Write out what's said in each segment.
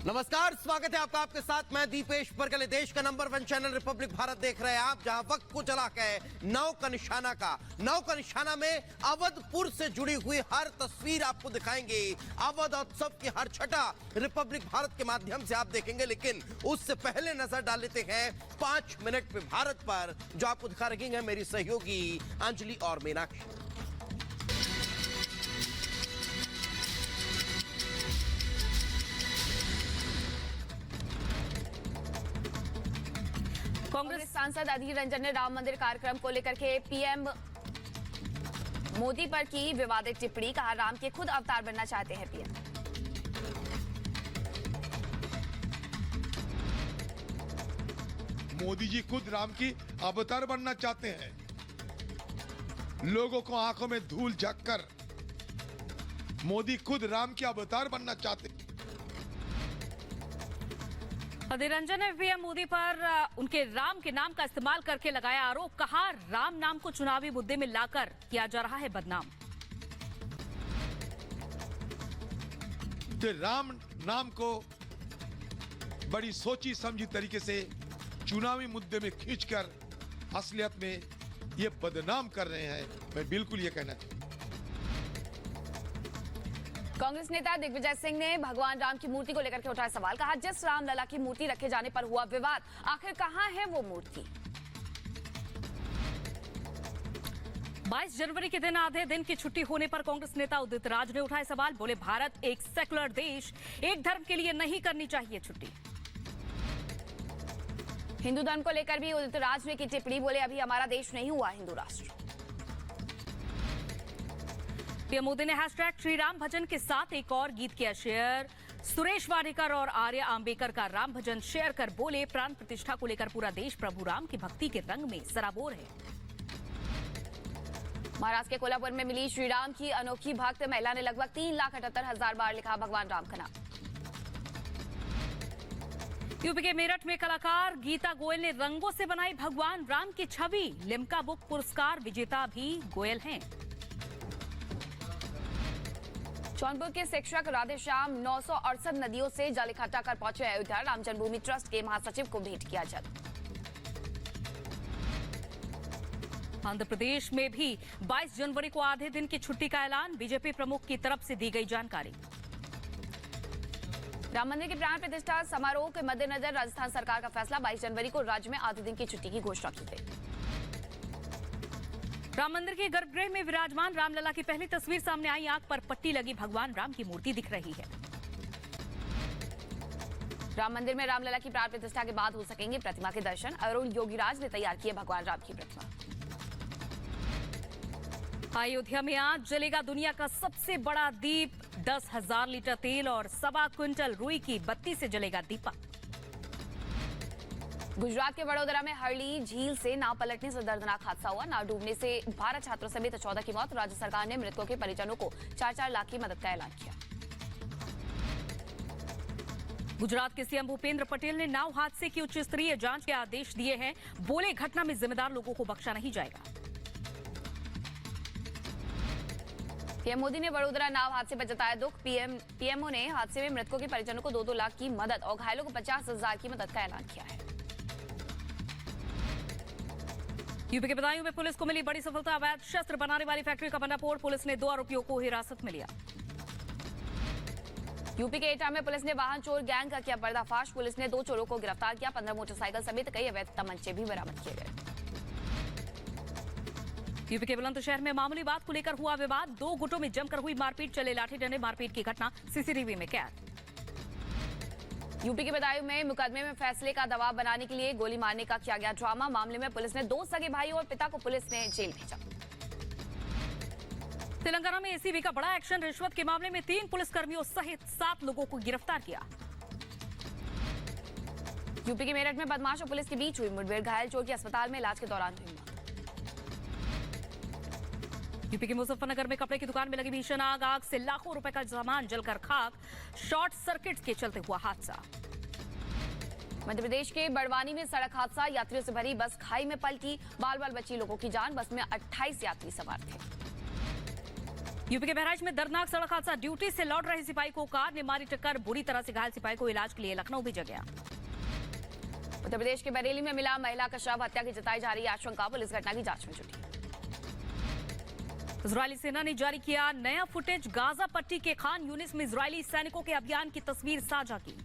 नमस्कार, स्वागत है आपका। आपके साथ मैं दीपेश परगले। देश का नंबर 1 चैनल रिपब्लिक भारत देख रहे हैं आप, जहां वक्त को चला के नौ का निशाना में अवधपुर से जुड़ी हुई हर तस्वीर आपको दिखाएंगे। अवध उत्सव की हर छटा रिपब्लिक भारत के माध्यम से आप देखेंगे, लेकिन उससे पहले नजर डाल लेते हैं 5 मिनट पे भारत पर, जो आपको दिखा रही है मेरी सहयोगी अंजलि और मीनाक्षी। कांग्रेस सांसद अधीर रंजन ने राम मंदिर कार्यक्रम को लेकर के पीएम मोदी पर की विवादित टिप्पणी। कहा, राम के खुद अवतार बनना चाहते हैं पीएम। मोदी जी खुद राम की अवतार बनना चाहते हैं। लोगों को आंखों में धूल झककर मोदी खुद राम के अवतार बनना चाहते हैं। अधीर रंजन ने पीएम मोदी पर उनके राम के नाम का इस्तेमाल करके लगाया आरोप। कहा, राम नाम को चुनावी मुद्दे में लाकर किया जा रहा है बदनाम। तो राम नाम को बड़ी सोची समझी तरीके से चुनावी मुद्दे में खींचकर असलियत में ये बदनाम कर रहे हैं। मैं बिल्कुल ये कहना चाहता हूं। कांग्रेस नेता दिग्विजय सिंह ने भगवान राम की मूर्ति को लेकर के उठाया सवाल। कहा, जिस रामलला की मूर्ति रखे जाने पर हुआ विवाद, आखिर कहां है वो मूर्ति। 22 जनवरी के दिन आधे दिन की छुट्टी होने पर कांग्रेस नेता उदित राज ने उठाए सवाल। बोले, भारत एक सेकुलर देश, एक धर्म के लिए नहीं करनी चाहिए छुट्टी। हिंदू धर्म को लेकर भी उदित राज ने की टिप्पणी। बोले, अभी हमारा देश नहीं हुआ हिंदू राष्ट्र। पीएम मोदी ने हैशटैग श्री राम भजन के साथ एक और गीत किया शेयर। सुरेश वाडेकर और आर्य आंबेकर का राम भजन शेयर कर बोले, प्राण प्रतिष्ठा को लेकर पूरा देश प्रभु राम की भक्ति के रंग में सराबोर है। महाराष्ट्र के कोल्हापुर में मिली श्री राम की अनोखी भक्त महिला ने लगभग 3,78,000 बार लिखा भगवान राम का नाम। यूपी के मेरठ में कलाकार गीता गोयल ने रंगों से बनाई भगवान राम की छवि। लिम्का बुक पुरस्कार विजेता भी गोयल हैं। जौनपुर के शिक्षक राधेश्याम 968 नदियों से जल इकट्ठा कर पहुंचे अयोध्या। राम जन्मभूमि ट्रस्ट के महासचिव को भेंट किया जल। आंध्र प्रदेश में भी 22 जनवरी को आधे दिन की छुट्टी का ऐलान। बीजेपी प्रमुख की तरफ से दी गई जानकारी। राम मंदिर के प्राण प्रतिष्ठा समारोह के मद्देनजर राजस्थान सरकार का फैसला। 22 जनवरी को राज्य में आधे दिन की छुट्टी की घोषणा की गई। राम मंदिर के गर्भगृह में विराजमान रामलला की पहली तस्वीर सामने आई। आंख पर पट्टी लगी भगवान राम की मूर्ति दिख रही है। राम मंदिर में रामलला की प्राण प्रतिष्ठा के बाद हो सकेंगे प्रतिमा के दर्शन। अरुण योगीराज ने तैयार की भगवान राम की प्रतिमा। अयोध्या में आज जलेगा दुनिया का सबसे बड़ा दीप। 10,000 लीटर तेल और 1.25 क्विंटल रुई की बत्ती से जलेगा दीपक। गुजरात के वडोदरा में हरली झील से नाव पलटने से दर्दनाक हादसा हुआ। नाव डूबने से 12 छात्रों समेत 14 की मौत। राज्य सरकार ने मृतकों के परिजनों को 4-4 लाख की मदद का ऐलान किया। गुजरात के सीएम भूपेंद्र पटेल ने नाव हादसे की उच्च स्तरीय जांच के आदेश दिए हैं। बोले, घटना में जिम्मेदार लोगों को बख्शा नहीं जाएगा। पीएम मोदी ने वडोदरा नाव हादसे पर जताया दुख। पीएमओ ने हादसे में मृतकों के परिजनों को 2-2 लाख की मदद और घायलों को 50,000 की मदद का ऐलान किया है। यूपी के बदायूं में पुलिस को मिली बड़ी सफलता। अवैध शस्त्र बनाने वाली फैक्ट्री का भंडाफोड़। पुलिस ने 2 आरोपियों को हिरासत में लिया। यूपी के एटा में पुलिस ने वाहन चोर गैंग का किया पर्दाफाश। पुलिस ने 2 चोरों को गिरफ्तार किया। 15 मोटरसाइकिल समेत कई अवैध तमंचे भी बरामद किए गए। यूपी के बुलंदशहर में मामूली बात को लेकर हुआ विवाद। 2 गुटों में जमकर हुई मारपीट। चले लाठी डंडे। मारपीट की घटना सीसीटीवी में कैद। यूपी के बदायूं में मुकदमे में फैसले का दबाव बनाने के लिए गोली मारने का किया गया ड्रामा। मामले में पुलिस ने 2 सगे भाई और पिता को पुलिस ने जेल भेजा। तेलंगाना में एसीबी का बड़ा एक्शन। रिश्वत के मामले में 3 पुलिसकर्मियों सहित 7 लोगों को गिरफ्तार किया। यूपी के मेरठ में बदमाश और पुलिस के बीच हुई मुठभेड़। घायल चोर की अस्पताल में इलाज के दौरान हुई मौत। यूपी के मुजफ्फरनगर में कपड़े की दुकान में लगी भीषण आग। आग से लाखों रुपए का सामान जलकर खाक। शॉर्ट सर्किट के चलते हुआ हादसा। मध्य प्रदेश के बड़वानी में सड़क हादसा। यात्रियों से भरी बस खाई में पलटी। बाल बाल बची लोगों की जान। बस में 28 यात्री सवार थे। यूपी के बहराइच में दर्दनाक सड़क हादसा। ड्यूटी से लौट रहे सिपाही को कार ने मारी टक्कर। बुरी तरह से घायल सिपाही को इलाज के लिए लखनऊ भेजा गया। उत्तर प्रदेश के बरेली में मिला महिला का शव। हत्या की जताई जा रही आशंका। पुलिस घटना की जांच में जुटी। इजरायली सेना ने जारी किया नया फुटेज। गाजा पट्टी के खान यूनिस में इजरायली सैनिकों के अभियान की तस्वीर साझा की।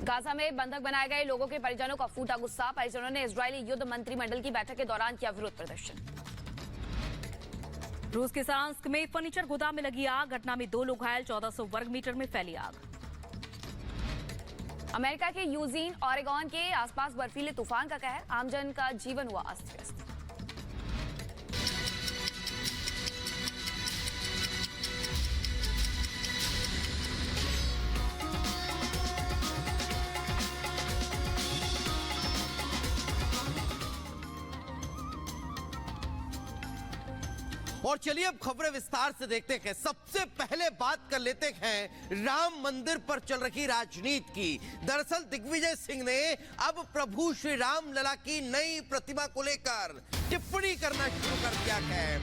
गाजा में बंधक बनाए गए लोगों के परिजनों का फूटा गुस्सा। परिजनों ने इजरायली युद्ध मंत्रिमंडल की बैठक के दौरान किया विरोध प्रदर्शन। रूस के सांस्क में फर्नीचर गोदाम में लगी आग। घटना में 2 लोग घायल। 1400 वर्ग मीटर में फैली आग। अमेरिका के यूजीन ओरेगॉन के आसपास बर्फीले तूफान का कहर। आमजन का जीवन हुआ अस्त व्यस्त। और चलिए अब खबरें विस्तार से देखते हैं। सबसे पहले बात कर लेते हैं राम मंदिर पर चल रही राजनीति की। दरअसल दिग्विजय सिंह ने अब प्रभु श्री राम लला की नई प्रतिमा को लेकर टिप्पणी करना शुरू कर दिया है।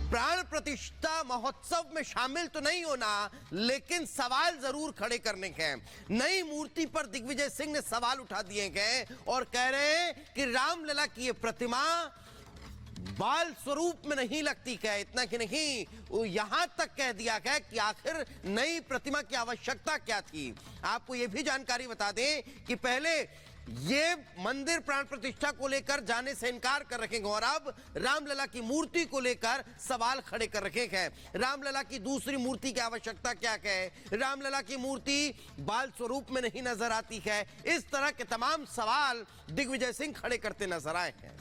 प्राण प्रतिष्ठा महोत्सव में शामिल तो नहीं होना, लेकिन सवाल जरूर खड़े करने के हैं। नई मूर्ति पर दिग्विजय सिंह ने सवाल उठा दिए गए और कह रहे हैं कि रामलला की ये प्रतिमा बाल स्वरूप में नहीं लगती क्या। इतना कि नहीं, यहां तक कह दिया गया कि आखिर नई प्रतिमा की आवश्यकता क्या थी। आपको यह भी जानकारी बता दें कि पहले ये मंदिर प्राण प्रतिष्ठा को लेकर जाने से इनकार कर रखे हैं और अब रामलला की मूर्ति को लेकर सवाल खड़े कर रखे हैं। रामलला की दूसरी मूर्ति की आवश्यकता क्या है। रामलला की मूर्ति बाल स्वरूप में नहीं नजर आती है। इस तरह के तमाम सवाल दिग्विजय सिंह खड़े करते नजर आए हैं।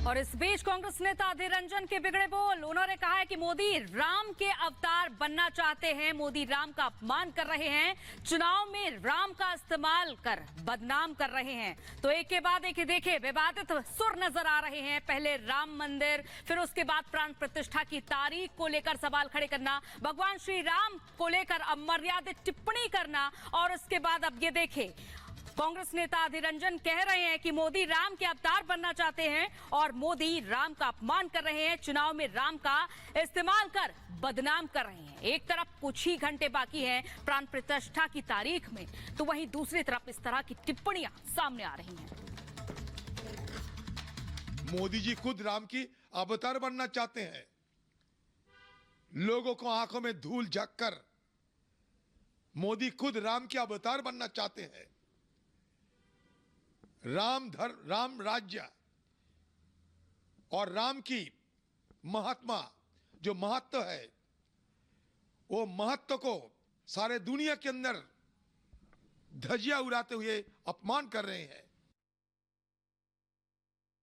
और इस बीच कांग्रेस नेता अधीर रंजन के बिगड़े बोल। उन्होंने कहा है कि मोदी राम के अवतार बनना चाहते हैं। मोदी राम का अपमान कर रहे हैं। चुनाव में राम का इस्तेमाल कर बदनाम कर रहे हैं। तो एक के बाद एक देखिए विवादित सुर नजर आ रहे हैं। पहले राम मंदिर, फिर उसके बाद प्राण प्रतिष्ठा की तारीख को लेकर सवाल खड़े करना, भगवान श्री राम को लेकर अमर्यादित टिप्पणी करना, और उसके बाद अब ये देखें कांग्रेस नेता अधीर रंजन कह रहे हैं कि मोदी राम के अवतार बनना चाहते हैं और मोदी राम का अपमान कर रहे हैं। चुनाव में राम का इस्तेमाल कर बदनाम कर रहे हैं। एक तरफ कुछ ही घंटे बाकी हैं प्राण प्रतिष्ठा की तारीख में, तो वहीं दूसरी तरफ इस तरह की टिप्पणियां सामने आ रही हैं। मोदी जी खुद राम की अवतार बनना चाहते हैं। लोगों को आंखों में धूल झककर मोदी खुद राम के अवतार बनना चाहते हैं। राम राज्य और राम की महात्मा जो महत्व है, वो महत्व को सारे दुनिया के अंदर धजिया उड़ाते हुए अपमान कर रहे हैं।